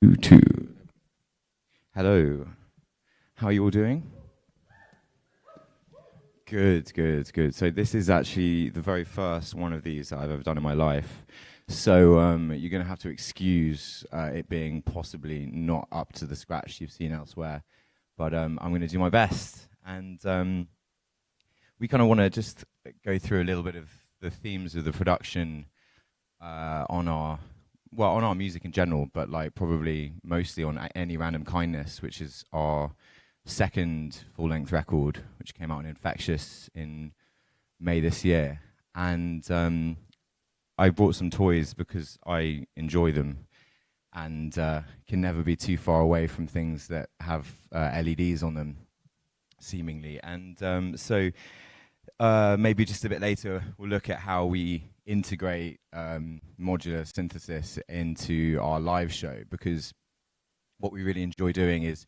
Two. Hello. How are you all doing? Good. So this is actually the very first one of these that I've ever done in my life. So you're going to have to excuse it being possibly not up to the scratch you've seen elsewhere. But I'm going to do my best. And we kind of want to just go through a little bit of the themes of the production on our music in general, but like probably mostly on Any Random Kindness, which is our second full-length record, which came out in Infectious in May this year. And I brought some toys because I enjoy them and can never be too far away from things that have LEDs on them, seemingly. And so maybe just a bit later, we'll look at how we integrate modular synthesis into our live show, because what we really enjoy doing is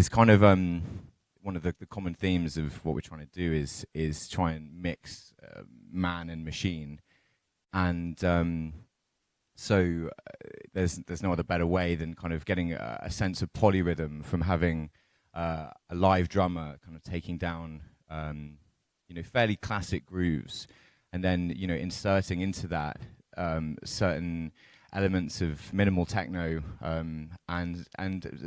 kind of one of the common themes of what we're trying to do is try and mix man and machine, and so there's no other better way than kind of getting a sense of polyrhythm from having a live drummer kind of taking down fairly classic grooves, and then inserting into that certain elements of minimal techno and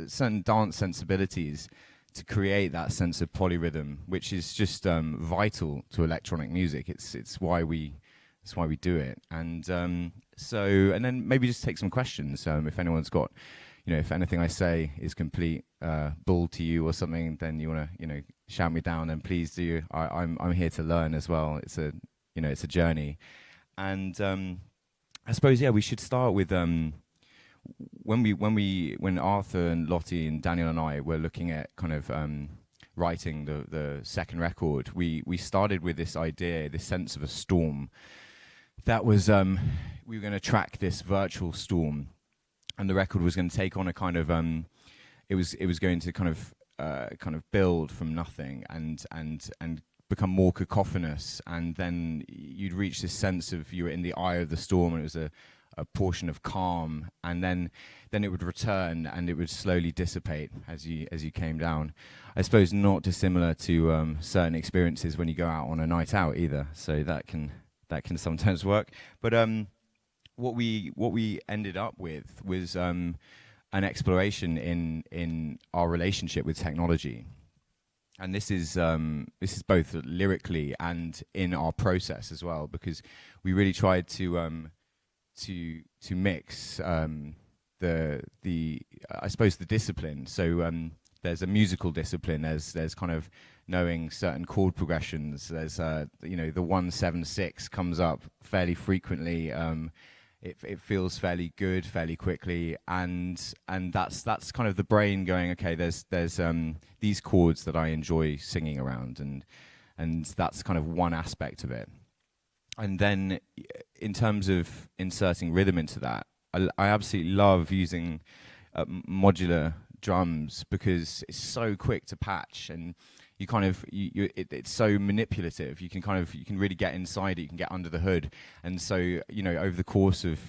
certain dance sensibilities to create that sense of polyrhythm, which is just vital to electronic music. It's why we do it. And and then maybe just take some questions. If anyone's got, if anything I say is complete bull to you or something, then you want to shout me down, then please do. I'm here to learn as well. It's a journey. And I suppose we should start with when Arthur and Lottie and Daniel and I were looking at kind of writing the second record. We started with this idea, this sense of a storm. That was we were going to track this virtual storm, and the record was going to take on a kind of it was going to kind of build from nothing and become more cacophonous, and then you'd reach this sense of you were in the eye of the storm, and it was a portion of calm, and then it would return and it would slowly dissipate as you came down. I suppose not dissimilar to certain experiences when you go out on a night out either. So that can sometimes work. But what we ended up with was an exploration in our relationship with technology. And this is both lyrically and in our process as well, because we really tried to mix the I suppose the discipline. So there's a musical discipline. There's kind of knowing certain chord progressions. There's the 1-7-6 comes up fairly frequently. It feels fairly good fairly quickly, and that's kind of the brain going, okay, there's these chords that I enjoy singing around, and that's kind of one aspect of it. And then in terms of inserting rhythm into that, I absolutely love using modular drums because it's so quick to patch, and you kind of it's so manipulative. You can really get inside it. You can get under the hood, and so over the course of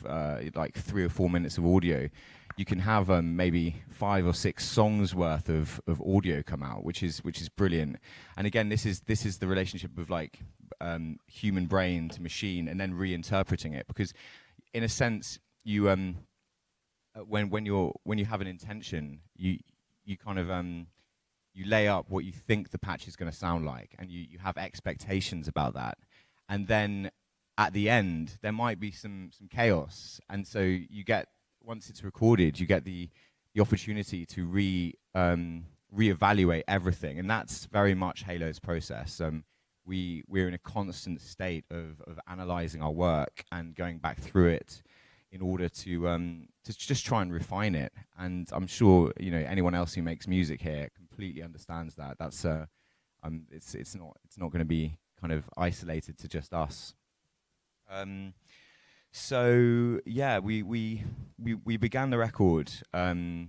like 3 or 4 minutes of audio, you can have maybe 5 or 6 songs worth of audio come out, which is brilliant. And again, this is the relationship of like human brain to machine, and then reinterpreting it, because in a sense you when you have an intention, you kind of you lay up what you think the patch is going to sound like, and you have expectations about that. And then at the end, there might be some chaos. And so you get, once it's recorded, you get the opportunity to reevaluate everything. And that's very much Haelos' process. We're in a constant state of analyzing our work and going back through it in order to just try and refine it. And I'm sure anyone else who makes music here completely understands that. That's it's not going to be kind of isolated to just us. So yeah, we began the record, the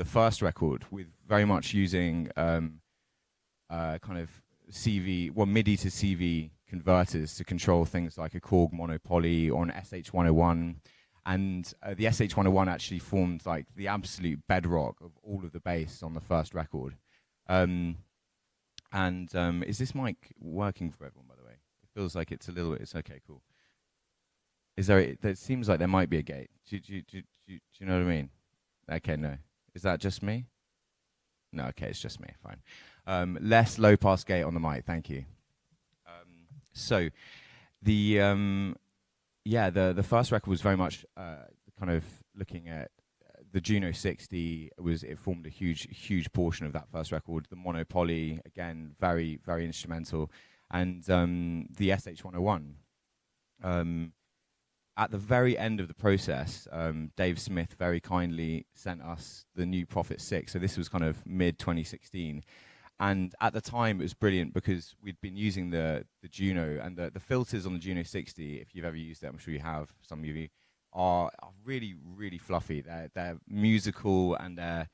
first record, with very much using kind of MIDI to CV converters to control things like a Korg monopoly or an SH101. And the SH-101 actually formed like the absolute bedrock of all of the bass on the first record. Is this mic working for everyone, by the way? It feels like it's a little. It's okay, cool. Is there? It seems like there might be a gate. Do you know what I mean? Okay, no. Is that just me? No, okay, it's just me. Fine. Less low pass gate on the mic. Thank you. So, the first record was very much kind of looking at the Juno 60. It formed a huge portion of that first record. The mono poly, again, very instrumental, and the SH-101. At the very end of the process, Dave Smith very kindly sent us the new Prophet 6. So this was kind of mid 2016. And at the time, it was brilliant because we'd been using the Juno, and the filters on the Juno 60, if you've ever used it, I'm sure you have, some of you, are really fluffy. They're musical, and they're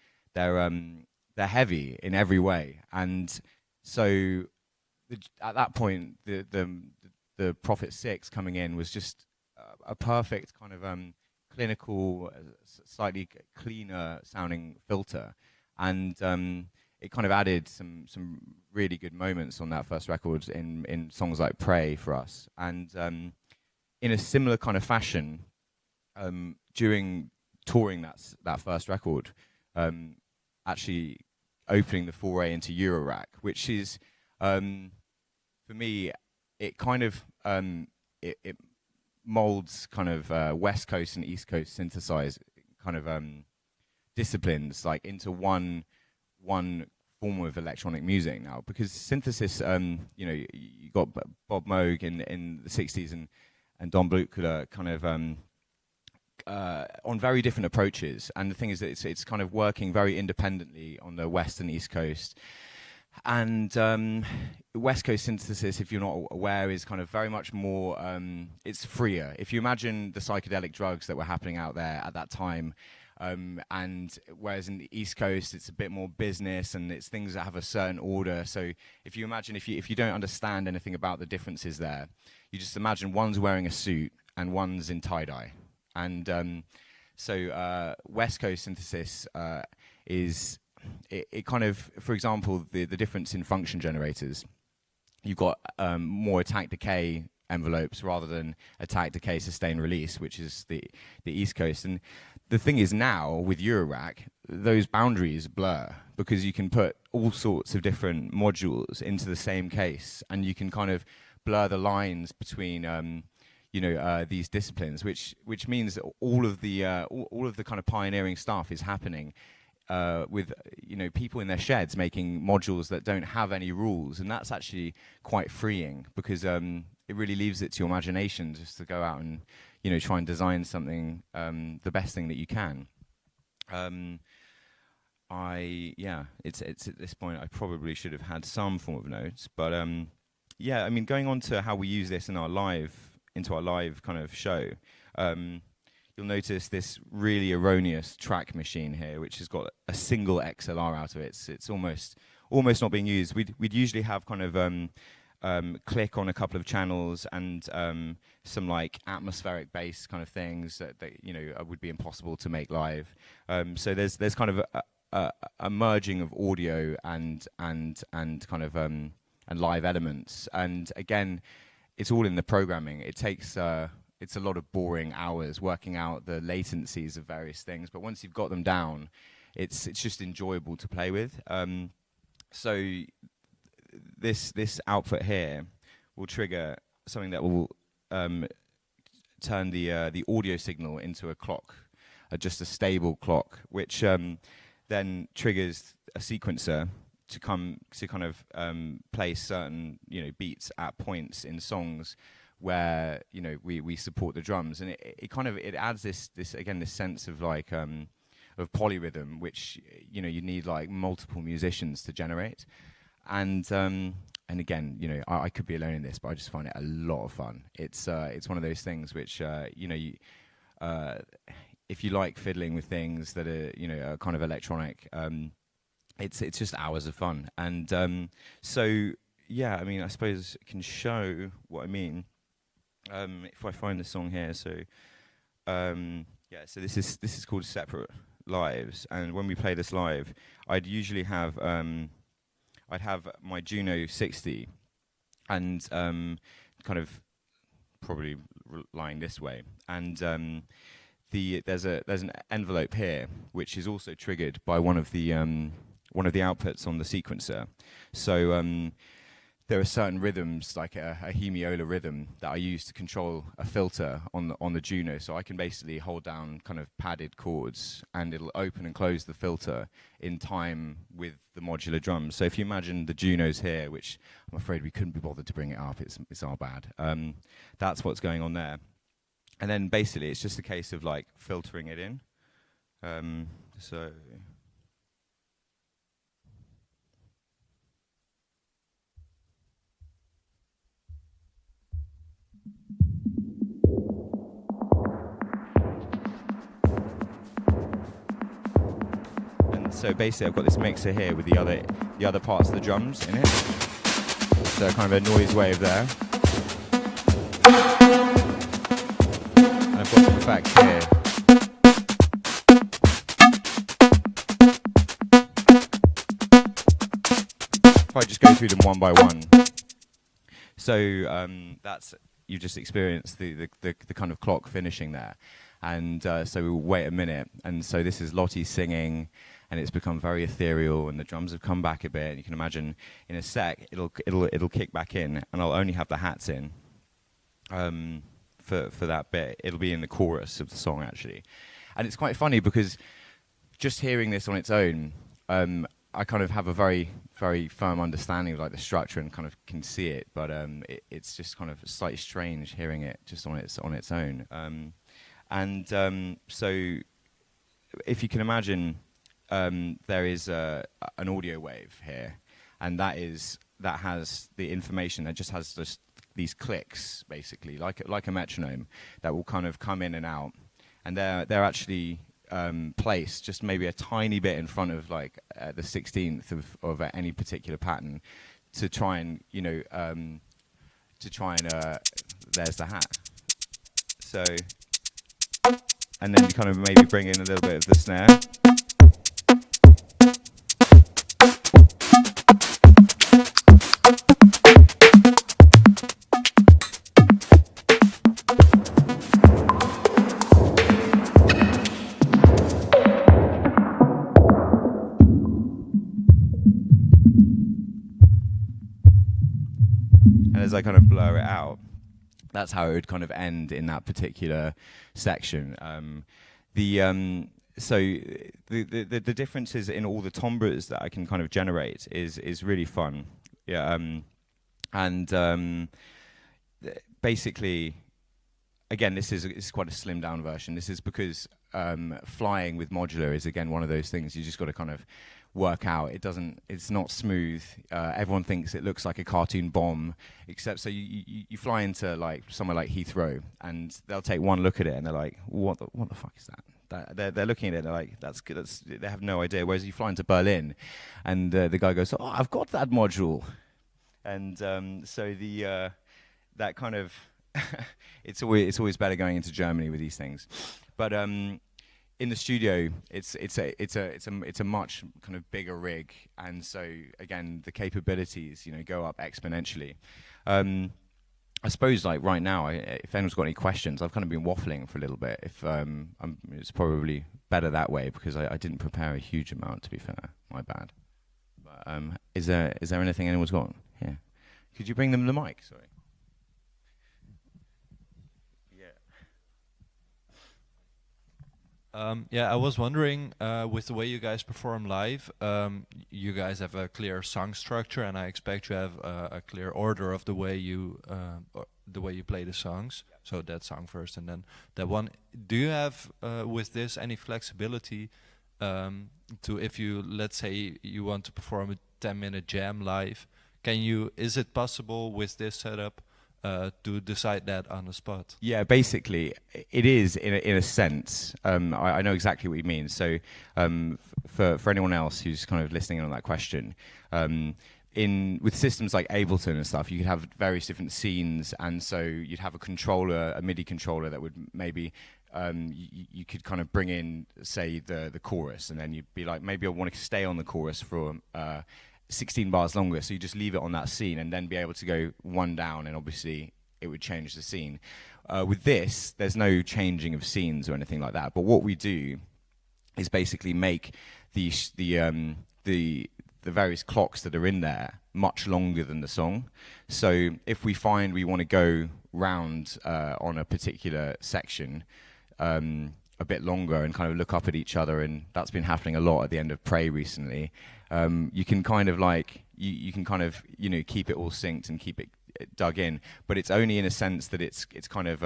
heavy in every way. And so at that point, the Prophet 6 coming in was just a perfect kind of clinical, slightly cleaner sounding filter, and it kind of added some really good moments on that first record in songs like Pray for us. And in a similar kind of fashion, during touring that first record, actually opening the foray into Eurorack, which is, for me, it kind of it molds kind of West Coast and East Coast synthesize kind of disciplines like into one form of electronic music now, because synthesis, you got Bob Moog in the 60s and Don Bluthler kind of on very different approaches. And the thing is that it's kind of working very independently on the West and East Coast. And West Coast synthesis, if you're not aware, is kind of very much more, it's freer. If you imagine the psychedelic drugs that were happening out there at that time, and whereas in the East Coast, it's a bit more business, and it's things that have a certain order. So if you imagine, if you don't understand anything about the differences there, you just imagine one's wearing a suit and one's in tie-dye. And so West Coast synthesis is... It kind of, for example, the difference in function generators, you've got more attack decay envelopes rather than attack decay sustain release, which is the East Coast. And the thing is, now with Eurorack, those boundaries blur, because you can put all sorts of different modules into the same case, and you can kind of blur the lines between these disciplines, which means that all of the kind of pioneering stuff is happening with people in their sheds making modules that don't have any rules, and that's actually quite freeing, because it really leaves it to your imagination just to go out and try and design something the best thing that you can. It's at this point I probably should have had some form of notes, but going on to how we use this into our live kind of show. You'll notice this really erroneous track machine here, which has got a single XLR out of it. It's almost not being used. We'd usually have kind of click on a couple of channels and some like atmospheric bass kind of things that would be impossible to make live. So there's kind of a merging of audio and kind of and live elements. And again, it's all in the programming. It takes it's a lot of boring hours working out the latencies of various things, but once you've got them down, it's just enjoyable to play with. So this output here will trigger something that will turn the audio signal into a clock, just a stable clock, which then triggers a sequencer to kind of play certain beats at points in songs where we support the drums, and it adds this sense of like of polyrhythm, which you need like multiple musicians to generate, and again I could be alone in this, but I just find it a lot of fun. It's one of those things which if you like fiddling with things that are kind of electronic, it's just hours of fun. And so yeah, I suppose I can show what I mean. If I find the song here, so Yeah, so this is called Separate Lives, and when we play this live, I'd usually have I'd have my Juno 60, and kind of probably lying this way, and there's an envelope here which is also triggered by one of the outputs on the sequencer. So there are certain rhythms, like a hemiola rhythm, that I use to control a filter on the Juno. So I can basically hold down kind of padded chords, and it'll open and close the filter in time with the modular drums. So if you imagine the Junos here, which I'm afraid we couldn't be bothered to bring it up, it's our bad. That's what's going on there. And then basically it's just a case of like filtering it in. So. So basically I've got this mixer here with the other parts of the drums in it. So kind of a noise wave there. And I've got some effects here. If I just go through them one by one. So that's, you just experienced the kind of clock finishing there. And so we'll wait a minute. And so this is Lottie singing, and it's become very ethereal, and the drums have come back a bit. And you can imagine in a sec it'll kick back in, and I'll only have the hats in for that bit. It'll be in the chorus of the song actually, and it's quite funny because just hearing this on its own, I kind of have a very very firm understanding of like the structure and kind of can see it, but it's just kind of slightly strange hearing it just on its own. So if you can imagine. There is an audio wave here, and that has the information. That just has these clicks, basically, like a metronome, that will kind of come in and out, and they're actually placed just maybe a tiny bit in front of like the 16th of any particular pattern, to try and there's the hat. So, and then you kind of maybe bring in a little bit of the snare. As I kind of blur it out, that's how it would kind of end in that particular section. So the differences in all the timbres that I can kind of generate is really fun. Yeah, basically, again, this is quite a slimmed down version. This is because flying with modular is again one of those things you just got to kind of work out. It's not smooth. Everyone thinks it looks like a cartoon bomb, except so you fly into like somewhere like Heathrow, and they'll take one look at it and they're like, what the fuck is that? They're looking at it and they're like, that's good. They have no idea. Whereas you fly into Berlin, and the guy goes, oh, I've got that module, and so that kind of it's always better going into Germany with these things, but in the studio, it's a much kind of bigger rig, and so again the capabilities go up exponentially. I suppose like right now, if anyone's got any questions, I've kind of been waffling for a little bit. It's probably better that way because I didn't prepare a huge amount, to be fair. My bad. But is there anything anyone's got? Yeah. Could you bring them the mic? Sorry. I was wondering, with the way you guys perform live, you guys have a clear song structure, and I expect you have a clear order of the way you play the songs. Yep. So that song first, and then that one. Do you have with this any flexibility to, if you, let's say you want to perform a 10-minute jam live, is it possible with this setup to decide that on the spot? Yeah, basically, it is in a sense. I know exactly what you mean. So, for anyone else who's kind of listening in on that question, with systems like Ableton and stuff, you could have various different scenes, and so you'd have a MIDI controller that would maybe you could kind of bring in, say, the chorus, and then you'd be like, maybe I want to stay on the chorus for 16 bars longer, so you just leave it on that scene and then be able to go one down, and obviously it would change the scene. With this, there's no changing of scenes or anything like that, but what we do is basically make the various clocks that are in there much longer than the song. So if we find we want to go round on a particular section a bit longer and kind of look up at each other, and that's been happening a lot at the end of Pray recently, you can kind of like, you can kind of, you know, keep it all synced and keep it dug in, but it's only in a sense that it's kind of,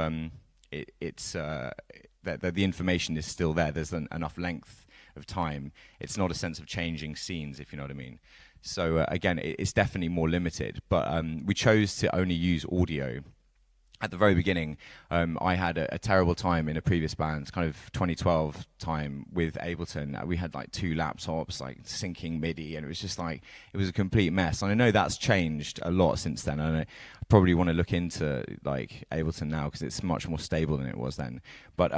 that the information is still there. There's enough length of time. It's not a sense of changing scenes, if you know what I mean. So again, it's definitely more limited, but we chose to only use audio. At the very beginning, I had a terrible time in a previous band, kind of 2012 time with Ableton. We had like 2 laptops, like syncing MIDI, and it was just like, it was a complete mess. And I know that's changed a lot since then, and I probably want to look into like Ableton now because it's much more stable than it was then. But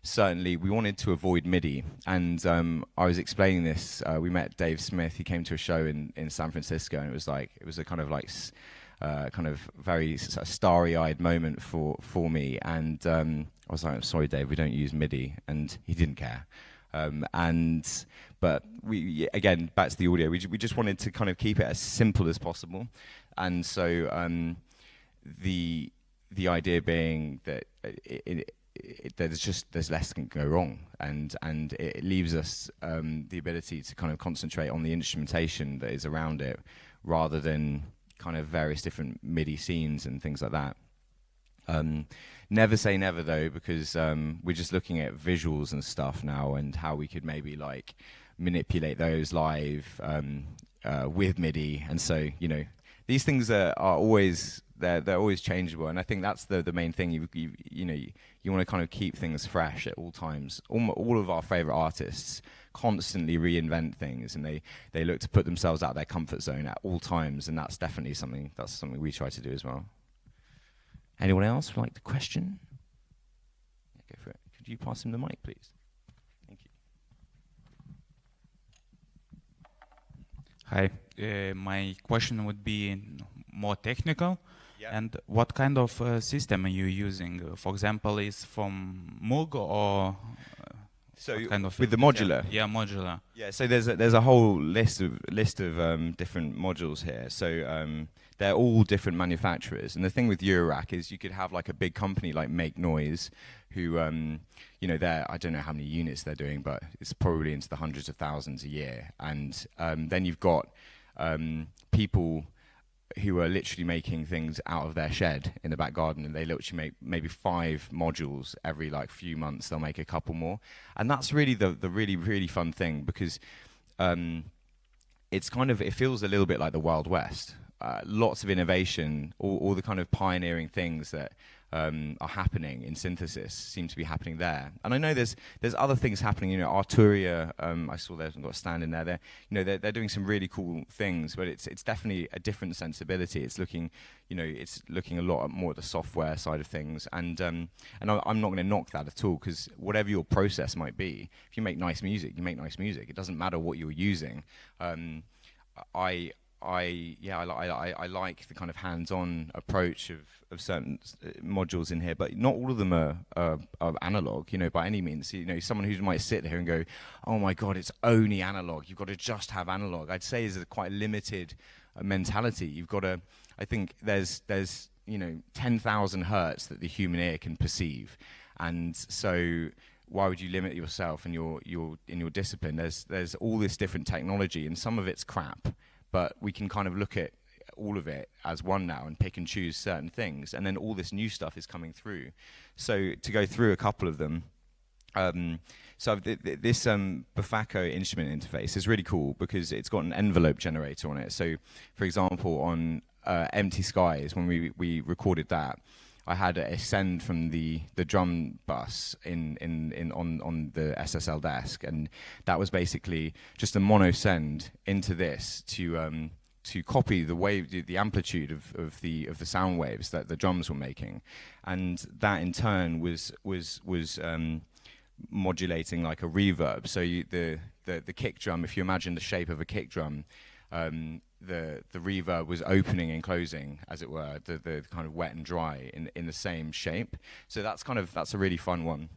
certainly we wanted to avoid MIDI, and I was explaining this. We met Dave Smith. He came to a show in San Francisco, and it was a kind of like kind of very starry-eyed moment for me, and I was like, I'm sorry, Dave, we don't use MIDI, and he didn't care. But we, again, back to the audio, we just wanted to kind of keep it as simple as possible, and so the idea being that there's less can go wrong, and it leaves us the ability to kind of concentrate on the instrumentation that is around it, rather than kind of various different MIDI scenes and things like that. Never say never though, because we're just looking at visuals and stuff now, and how we could maybe like manipulate those live with MIDI. And so, you know, these things are always they're always changeable, and I think that's the main thing. You know, you want to kind of keep things fresh at all times. All of our favorite artists constantly reinvent things, and they look to put themselves out their comfort zone at all times, and that's definitely something we try to do as well. Anyone else would like the question? Yeah, go for it. Could you pass him the mic, please? Thank you. Hi, my question would be more technical. Yeah. And what kind of system are you using? For example, is from Moog or so kind of with the modular? Yeah, modular. Yeah, so there's a whole list of different modules here. So they're all different manufacturers, and the thing with Eurorack is you could have like a big company like Make Noise, who you know, I don't know how many units they're doing, but it's probably into the hundreds of thousands a year. And then you've got people who are literally making things out of their shed in the back garden, and they literally make maybe 5 modules every like few months. They'll make a couple more, and that's really the really, really fun thing, because it's kind of, it feels a little bit like the Wild West. Lots of innovation, all the kind of pioneering things that are happening in synthesis seem to be happening there. And I know there's other things happening. You know, Arturia, I saw they've got a stand in there. They're doing some really cool things, but it's definitely a different sensibility. It's looking a lot more at the software side of things. And I'm not going to knock that at all, because whatever your process might be, if you make nice music, you make nice music. It doesn't matter what you're using. I like the kind of hands-on approach of certain modules in here, but not all of them are analog, you know, by any means. You know, someone who might sit here and go, oh my God, it's only analog, you've got to just have analog, I'd say is a quite limited mentality. You've got to, I think there's you know, 10,000 hertz that the human ear can perceive, and so why would you limit yourself and your in your discipline? There's all this different technology, and some of it's crap, but we can kind of look at all of it as one now and pick and choose certain things, and then all this new stuff is coming through. So to go through a couple of them, so this Bufacco instrument interface is really cool because it's got an envelope generator on it. So for example, on Empty Skies, when we recorded that, I had a send from the drum bus on the SSL desk, and that was basically just a mono send into this to to copy the wave, the amplitude of the sound waves that the drums were making, and that in turn was modulating like a reverb. So the kick drum, if you imagine the shape of a kick drum, the reverb was opening and closing, as it were, the kind of wet and dry in the same shape. So that's a really fun one.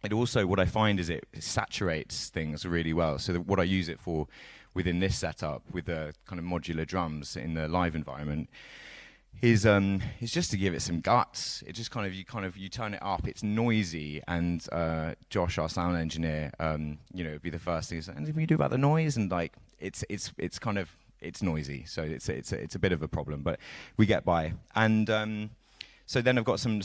It also, what I find is it saturates things really well. So what I use it for within this setup with the kind of modular drums in the live environment is just to give it some guts. It just you turn it up. It's noisy, and Josh, our sound engineer, would be the first thing to say, "And what do you do about the noise?" And like it's noisy, so it's a bit of a problem, but we get by. And so then I've got some.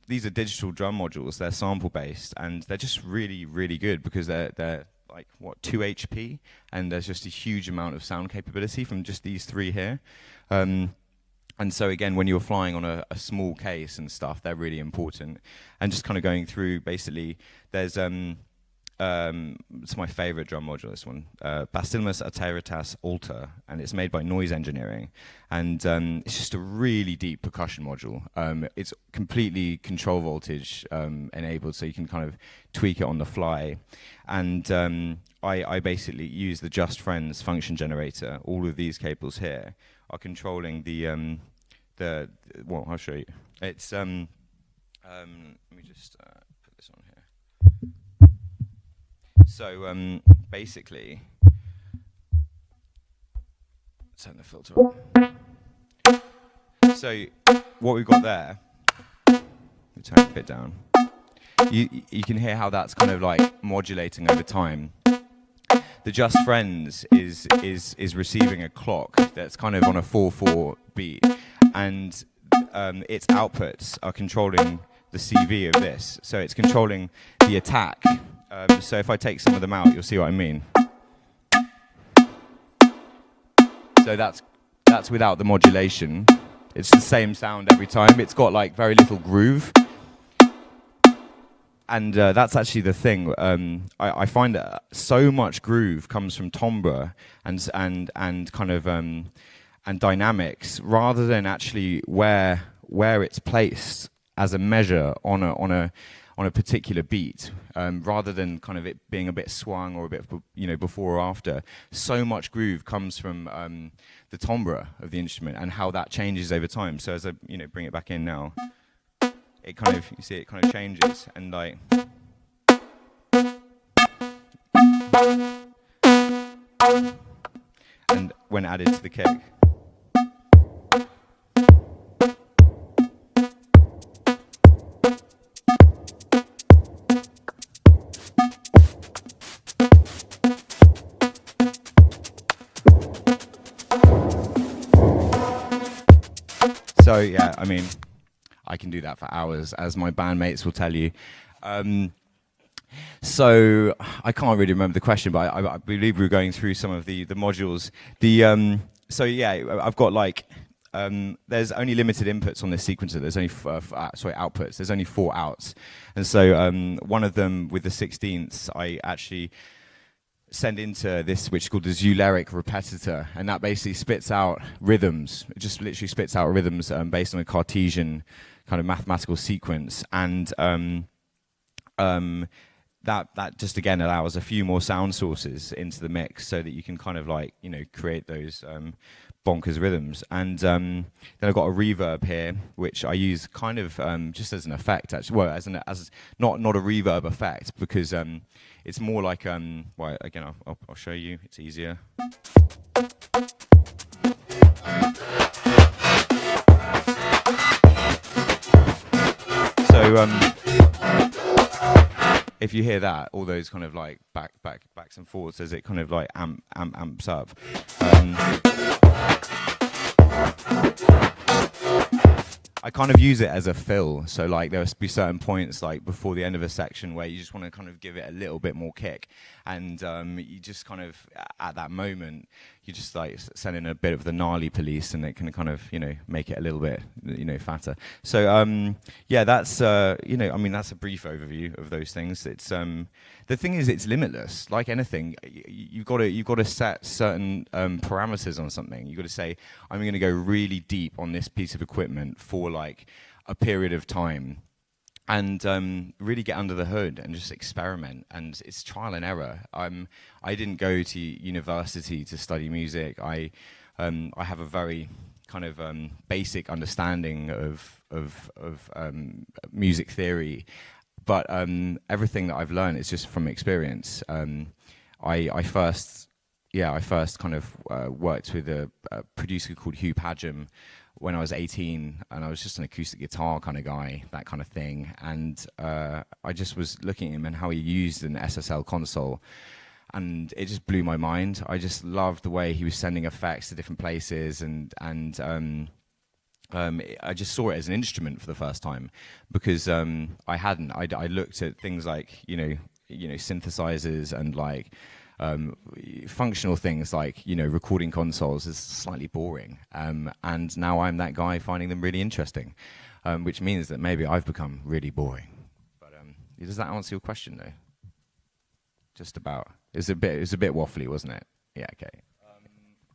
These are digital drum modules. They're sample based, and they're just really, really good because they're like 2 HP, and there's just a huge amount of sound capability from just these three here. And so again, when you're flying on a small case and stuff, they're really important. And just kind of going through, basically, there's it's my favorite drum module, this one, Basilemus Ateritas Alta, and it's made by Noise Engineering, and it's just a really deep percussion module. It's completely control voltage enabled, so you can kind of tweak it on the fly. And I basically use the Just Friends function generator. All of these cables here are controlling the well, I'll show you. It's let me just put this on here. So basically, turn the filter on. So what we've got there, let me turn it a bit down. You can hear how that's kind of like modulating over time. The Just Friends is receiving a clock that's kind of on a 4/4 beat, and its outputs are controlling the CV of this. So it's controlling the attack. So if I take some of them out, you'll see what I mean. So that's without the modulation. It's the same sound every time. It's got like very little groove. And that's actually the thing. I find that so much groove comes from timbre and kind of and dynamics, rather than actually where it's placed as a measure on a particular beat, rather than kind of it being a bit swung or a bit before or after. So much groove comes from the timbre of the instrument and how that changes over time. So as I bring it back in now, it kind of, you see, it kind of changes, and like, and when added to the kick. So yeah, I mean, I can do that for hours, as my bandmates will tell you. So I can't really remember the question, but I believe we were going through some of the modules. So yeah, I've got like, there's only limited inputs on this sequencer. There's only outputs. There's only 4 outs, and so one of them with the 16ths, I actually send into this, which is called the Zuleric repetitor, and that basically spits out rhythms. It just literally spits out rhythms based on a Cartesian kind of mathematical sequence, and that just again allows a few more sound sources into the mix, so that you can kind of like create those bonkers rhythms. And then I've got a reverb here, which I use kind of just as an effect, actually. Well, as not a reverb effect, because it's more like well, again, I'll show you. It's easier. So if you hear that, all those kind of like backs and forwards, as it kind of like amps up. I kind of use it as a fill, so like there'll be certain points like before the end of a section where you just want to kind of give it a little bit more kick, and you just kind of at that moment you just like send in a bit of the gnarly police, and it can kind of, you know, make it a little bit, you know, fatter. So yeah, that's you know, I mean, that's a brief overview of those things. It's the thing is, it's limitless. Like anything, you've got to set certain parameters on something. You've got to say, I'm going to go really deep on this piece of equipment for like a period of time, and really get under the hood and just experiment. And it's trial and error. I didn't go to university to study music. I have a very kind of basic understanding of music theory, but everything that I've learned is just from experience. I first kind of worked with a producer called Hugh Padgham when I was 18, and I was just an acoustic guitar kind of guy, that kind of thing. And I just was looking at him and how he used an SSL console, and it just blew my mind. I just loved the way he was sending effects to different places, and I just saw it as an instrument for the first time, because I hadn't. I looked at things like you know synthesizers and like functional things like, you know, recording consoles is slightly boring. And now I'm that guy finding them really interesting, which means that maybe I've become really boring. But does that answer your question though? Just about. It was a bit waffly, wasn't it? Yeah, okay.